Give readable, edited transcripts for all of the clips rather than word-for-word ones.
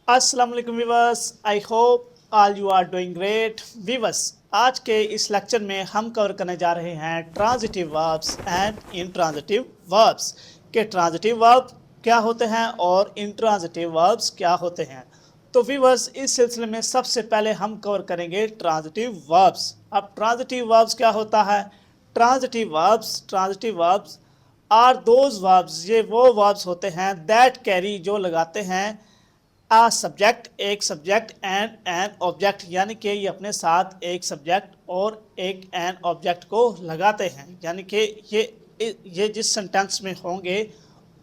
अस्सलाम वालेकुम viewers, I hope all you are doing great. Viewers, आज के इस लेक्चर में हम कवर करने जा रहे हैं transitive verbs and intransitive verbs के ट्रांजिटिव वर्ब क्या होते हैं और इंट्रांजिटिव वर्ब्स क्या होते हैं। तो वीवर्स, इस सिलसिले में सबसे पहले हम कवर करेंगे ट्रांजिटिव वर्ब्स। अब ट्रांजिटिव वर्ब्स क्या होता है? Transitive verbs are those verbs, ये वो वर्ब्स होते हैं दैट कैरी, जो लगाते हैं आ सब्जेक्ट, एक सब्जेक्ट एंड एन ऑब्जेक्ट, यानी कि ये अपने साथ एक सब्जेक्ट और एक एन ऑब्जेक्ट को लगाते हैं। यानी कि ये जिस सेंटेंस में होंगे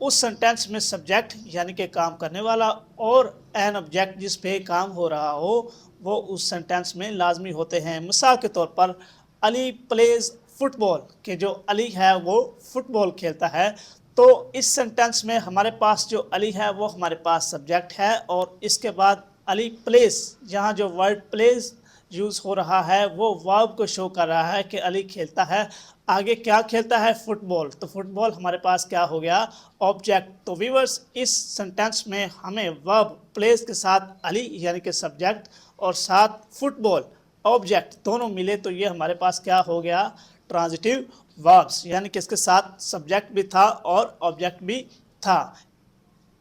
उस सेंटेंस में सब्जेक्ट यानी कि काम करने वाला और एन ऑब्जेक्ट जिस पे काम हो रहा हो वो उस सेंटेंस में लाजमी होते हैं। मिसाल के तौर पर अली प्लेज फुटबॉल, के जो अली है वो फुटबॉल खेलता है, तो इस सेंटेंस में हमारे पास जो अली है वो हमारे पास सब्जेक्ट है और इसके बाद अली प्लेस, यहाँ जो वर्ड प्लेस यूज़ हो रहा है वो वर्ब को शो कर रहा है कि अली खेलता है। आगे क्या खेलता है? फुटबॉल। तो फुटबॉल हमारे पास क्या हो गया? ऑब्जेक्ट। तो व्यूअर्स, इस सेंटेंस में हमें वर्ब प्लेस के साथ अली यानी कि सब्जेक्ट और साथ फुटबॉल ऑब्जेक्ट दोनों मिले, तो ये हमारे पास क्या हो गया? ट्रांजिटिव वर्ब्स, यानी कि इसके साथ सब्जेक्ट भी था और ऑब्जेक्ट भी था।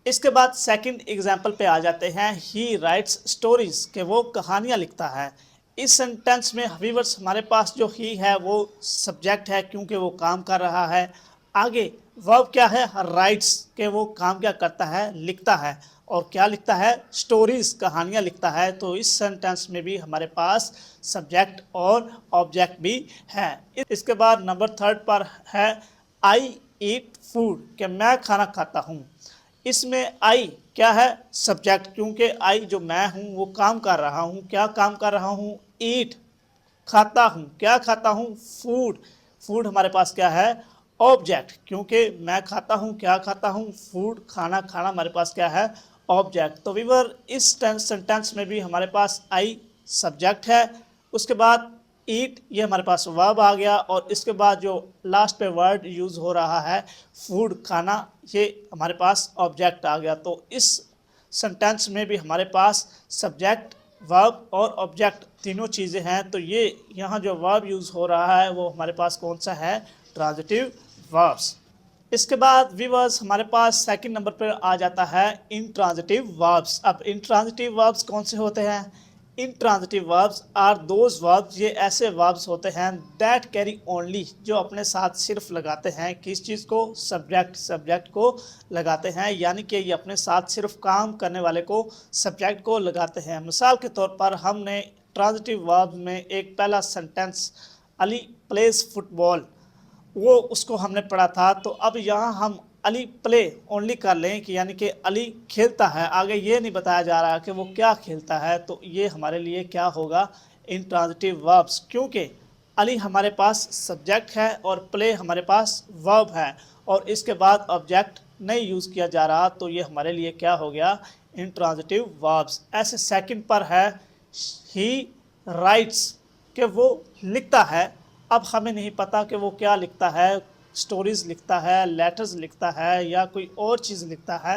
इसके बाद सेकंड एग्जाम्पल पे आ जाते हैं। ही राइट्स स्टोरीज, के वो कहानियाँ लिखता है। इस सेंटेंस में व्यूअर्स हमारे पास जो ही है वो सब्जेक्ट है क्योंकि वो काम कर रहा है। आगे वर्ब क्या है? राइट्स, के वो काम क्या करता है? लिखता है। और क्या लिखता है? स्टोरीज, कहानियाँ लिखता है। तो इस सेंटेंस में भी हमारे पास सब्जेक्ट और ऑब्जेक्ट भी है। इसके बाद नंबर थर्ड पर है आई ईट फूड, के मैं खाना खाता हूँ। इसमें आई क्या है? सब्जेक्ट, क्योंकि आई जो मैं हूँ वो काम कर रहा हूँ। क्या काम कर रहा हूँ? ईट, खाता हूँ। क्या खाता हूँ? फूड। फूड हमारे पास क्या है? ऑब्जेक्ट, क्योंकि मैं खाता हूँ। क्या खाता हूँ? फूड। खाना, खाना हमारे पास क्या है? ऑब्जेक्ट। तो वीवर, इस सेंटेंस में भी हमारे पास आई सब्जेक्ट है, उसके बाद ईट ये हमारे पास वर्ब आ गया और इसके बाद जो लास्ट पे वर्ड यूज़ हो रहा है फूड, खाना, ये हमारे पास ऑब्जेक्ट आ गया। तो इस सेंटेंस में भी हमारे पास सब्जेक्ट, वर्ब और ऑब्जेक्ट तीनों चीज़ें हैं। तो ये यहाँ जो वर्ब यूज़ हो रहा है वो हमारे पास कौन सा है? Transitive verbs. इसके बाद व्यूअर्स हमारे पास सेकंड नंबर पर आ जाता है इंट्रांजिटिव वर्ब्स। अब इंट्रांजिटिव वर्ब्स कौन से होते हैं? Intransitive verbs are those verbs, ये ऐसे वर्ब्स होते हैं दैट कैरी ओनली, जो अपने साथ सिर्फ लगाते हैं किस चीज़ को? सब्जेक्ट, सब्जेक्ट को लगाते हैं। यानी कि ये अपने साथ सिर्फ काम करने वाले को, सब्जेक्ट को लगाते हैं। मिसाल के तौर पर हमने ट्रांजिटिव वर्ब में एक पहला सेंटेंस अली प्लेज फुटबॉल, वो उसको हमने पढ़ा था। तो अब यहाँ हम अली प्ले ओनली कर लें कि यानी कि अली खेलता है, आगे ये नहीं बताया जा रहा कि वो क्या खेलता है। तो ये हमारे लिए क्या होगा? इंट्रांजिटिव वर्ब्स, क्योंकि अली हमारे पास सब्जेक्ट है और प्ले हमारे पास वर्ब है और इसके बाद ऑब्जेक्ट नहीं यूज़ किया जा रहा, तो ये हमारे लिए क्या हो गया? Intransitive verbs. ऐसे सेकंड पर है ही राइट्स, कि वो लिखता है। अब हमें नहीं पता कि वो क्या लिखता है, स्टोरीज लिखता है, लेटर्स लिखता है या कोई और चीज़ लिखता है,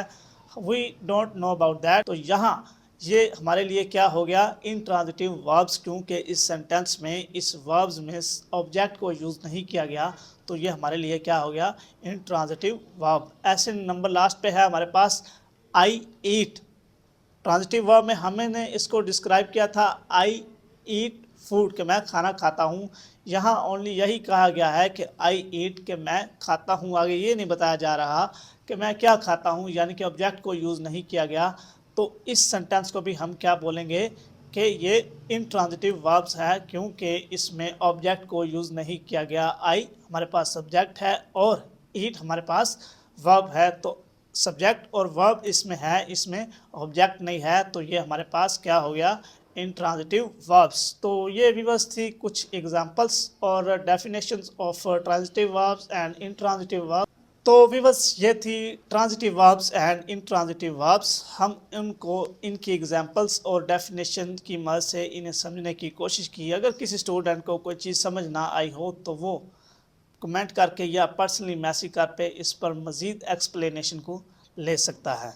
we don't know about that. तो यहाँ ये हमारे लिए क्या हो गया? इंट्रांजिटिव वर्ब्स, क्योंकि इस सेंटेंस में इस वर्ब्स में ऑब्जेक्ट को यूज़ नहीं किया गया, तो ये हमारे लिए क्या हो गया? Intransitive verb. ऐसे नंबर लास्ट पे है हमारे पास आई ईट। ट्रांजिटिव वर्ब में हमने इसको डिस्क्राइब किया था आई ईट फूड, के मैं खाना खाता हूँ। यहाँ ओनली यही कहा गया है कि आई ईट, के मैं खाता हूँ। आगे ये नहीं बताया जा रहा कि मैं क्या खाता हूँ, यानी कि ऑब्जेक्ट को यूज़ नहीं किया गया। तो इस सेंटेंस को भी हम क्या बोलेंगे कि ये इंट्रांजिटिव वर्ब्स है, क्योंकि इसमें ऑब्जेक्ट को यूज़ नहीं किया गया। आई हमारे पास सब्जेक्ट है और ईट हमारे पास वर्ब है। तो सब्जेक्ट और वर्ब इसमें है, इसमें ऑब्जेक्ट नहीं है, तो ये हमारे पास क्या हो गया? Intransitive verbs. तो ये व्यूअर्स थी कुछ एग्जांपल्स और definitions of transitive verbs and intransitive verbs. तो व्यूअर्स ये थी transitive verbs and intransitive verbs. हम इनको, इनकी एग्जांपल्स और डेफिनेशन की मदद से इन्हें समझने की कोशिश की। अगर किसी स्टूडेंट को कोई चीज़ समझ ना आई हो तो वो कमेंट करके या पर्सनली मैसेज कर पे इस पर मज़ीद एक्सप्लेनेशन को ले सकता है।